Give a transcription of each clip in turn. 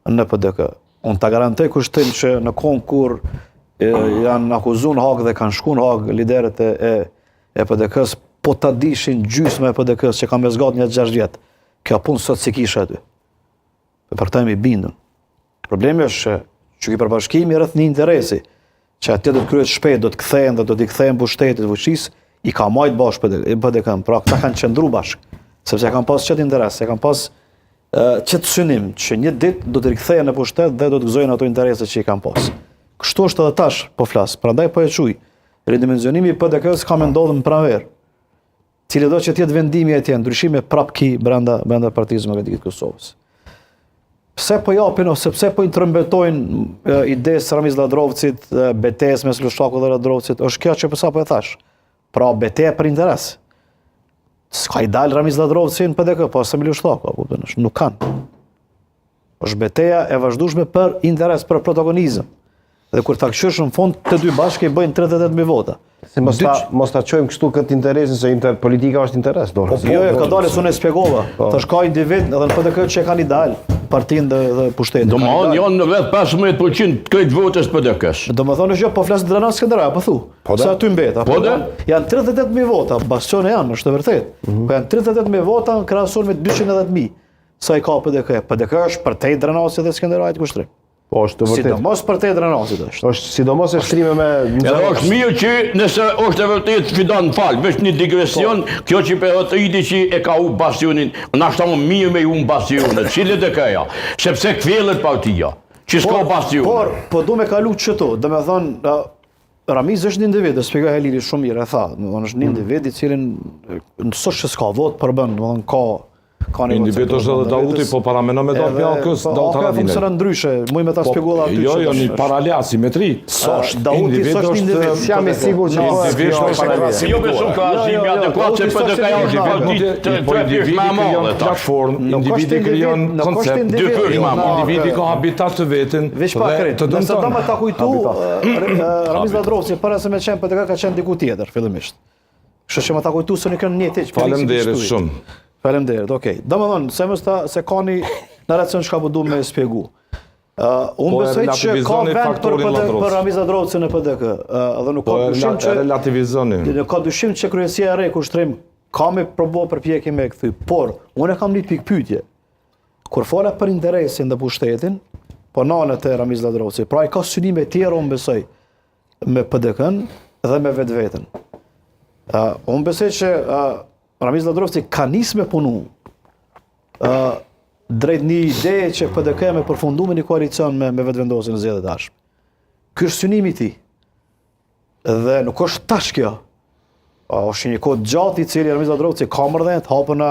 në PDK. Unë ta garantoj kushtin që në kohën kur janë akuzuar në Hag dhe kanë shkuar në Hag liderët e PDK-s, po ta dishin gjysmë e PDK-s që ka me zgat një 6 vjet. Kjo punë sot si kisha aty. Për këtë jemi bindur. Problemi është që ky përbashkimi rreth një interesi, që atje do të kryhet shpejt, do të kthehen dhe do t'i kthehen pushtetit fuqisë, i ka marrë bashkë PDK-n. Pra këta kanë qëndruar bashkë, sepse kanë pas çet interes, kanë pas çet synim që një ditë do të rikthehen në pushtet dhe do të gëzojnë ato interese që i kanë pas. Kështu është edhe tash po flas. Prandaj po e quaj. Ridimensionimi i PDK-s ka më ndodhur në pranverë. Cili do që të jetë vendimi atje, ndryshime prap ki brenda Partisë Demokratike të Kosovës. Pse po japin ose pse po i trëmbetojnë idesë Ramiz Ladrovcit, betejës mes Lushaku dhe Ladrovcit, është kjo që po e thash. Pra beteja për interes. S'ka i dalë Ramiz Ladrovci në PDK, po se me Lushaku, nuk kanë. Është beteja e vazhdueshme për interes, për protagonizëm. Dhe kur ta këshysh në fond të dy bashkë i bëjnë 38.000 vota. Se mos ta çojmë kështu këtë interesin se politika është interes, do. Jo, ka dalë unë e shpjegova. Tash ka individ edhe në PDK që kanë ideal partinë dhe pushtetin. Domethënë janë në vetë 15% krejt votës PDK-s. Domethënë është jo po flas Drana Skënderaj, po thu. Sa aty mbet, apo janë 38.000 vota, bastione janë, është e vërtetë. Po janë 38.000 vota krahasuar me 210.000. Sa i ka PDK? PDK është përtej Dranasi dhe Skënderajit kushtrim. Po është të vërtetë. Sidomos përtej Dranasit është. Është sidomos e shtrime me... Edhe është mirë që nëse është e vërtetë fidan fal, veç një digresion, kjo që Perotidi që e ka u bastionin, nashta më mirë me u bastionet, cilët e kaja, sepse kthjellet partia, që s'ka bastion. Po du me kalu qëto, dhe me thonë, Ramiz është një individ, dhe spjegoj Heliri shumë mirë, e tha, është një individ i cilin nësot që s'ka vot përbën, dhe ka individ është edhe Dauti, po paramendon me Daut Pjakës, Daut Haradinaj. Funksionon ndryshe, muj me ta shpjeguar aty. Jo, një paralel asimetri. Dauti s'është individ. Jam i sigurt që Jo besoj ka asnjë adekuat se PDK-ja është individi krijon platformë, individi krijon koncept, individi ka habitat të vetën. Veç pa kret. Nëse do më ta kujtu, Ramiz Ladrovci para se me qenë PDK ka qenë diku tjetër fillimisht. Kështu që më ta kujtu se në kënë një hiç. Faleminderit shumë. Faleminderit, okej. Domethënë, se kani në racion çka po duam me shpjegu. Unë besoj që ka vend për Ramiz Ladrovcin në PDK, edhe nuk ka dyshim që relativizoni. Nuk ka dyshim që kryesia e re kushtrim ka me probo përpjekje me kthy, por unë kam një pikë pyetje. Kur fola për interesin dhe pushtetin, po nanët e Ramiz Ladrovci, pra i ka synime tjera unë besoj me PDK-n dhe me vetveten. Unë besoj që Ramiz Ladrovci ka nis me punu drejt një ide që PDK me përfundu me një koalicion me vetëvendosjen e zgjedhjeve tashme. Ky është synimi i tij. Dhe nuk është tash kjo. Është një kohë gjatë i cili Ramiz Ladrovci ka mardhen të hapën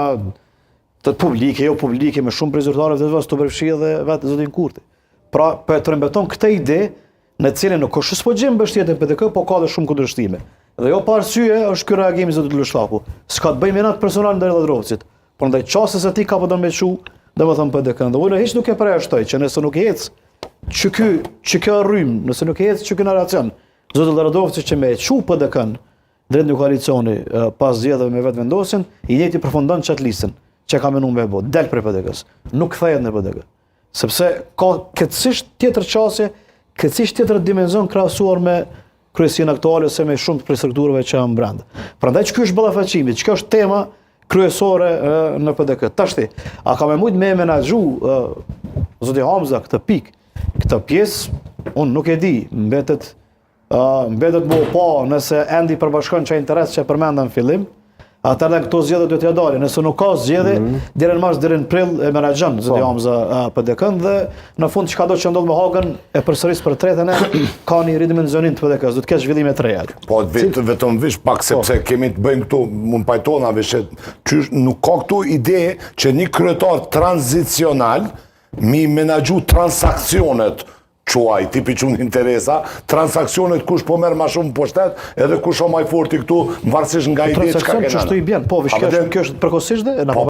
të publike, jo publike, me shumë prezertarë të të përfshi dhe vetë zotin Kurti. Pra, për të rëmbeton këtë ide në cilën nuk është s'pogjim mbështetjen PDK, po ka dhe shumë kundërshtim. Dhe jo pa arsye është ky reagim i zotit Lushaku. S'ka të bëjë me natë personal ndaj Ladrovcit. Por ndaj çështës së tij ka vënë me çu, domethënë PDK-n. Dhe unë hiç nuk e përjashtoj që nëse nuk ec që kjo rrym, nëse nuk ec që ky narracion, zoti Ladrovci që me çu PDK-n drejt një koalicioni pas zgjedhjeve me vetëvendosjen, i njëjti përfundon çat listën që ka menuar me bë, del prej PDK-s. Nuk kthehet në PDK. Sepse ka këtësisht tjetër çështje, këtësisht tjetër dimension krahasuar me kryesinë aktuale ose me shumë prej strukturave që janë brenda. Prandaj që ky është ballafaqimi, që kjo është tema kryesore në PDK. Tashti, a ka me mujt me menaxhu zoti Hamza këtë pikë, këtë pjesë, unë nuk e di, mbetet më pa nëse endi përbashkon çaj interes që përmenda në fillim, atëherë këto zgjedhje do t'ja dalin. Nëse nuk ka zgjedhje, deri në mars deri në prill e menaxhon zoti Hamza PDK-n dhe në fund çka do që ndodh me Hagën e përsëris për tretën ka një ridimensionim të PDK-s, do të kesh zhvillime të reja. Po vetëm vish pak sepse kemi të bëjmë këtu, mund pajtona vesh nuk ka këtu ide që një kryetar tranzicional mi menaxhu transaksionet quaj, tipi qunë interesa, transakcionet kush po merë ma shumë pushtet, edhe kush o maj forti këtu, më varësish nga ide që ka kena. Transakcion që shtu i bjen, po, vishkesh, kjo është përkosisht dhe?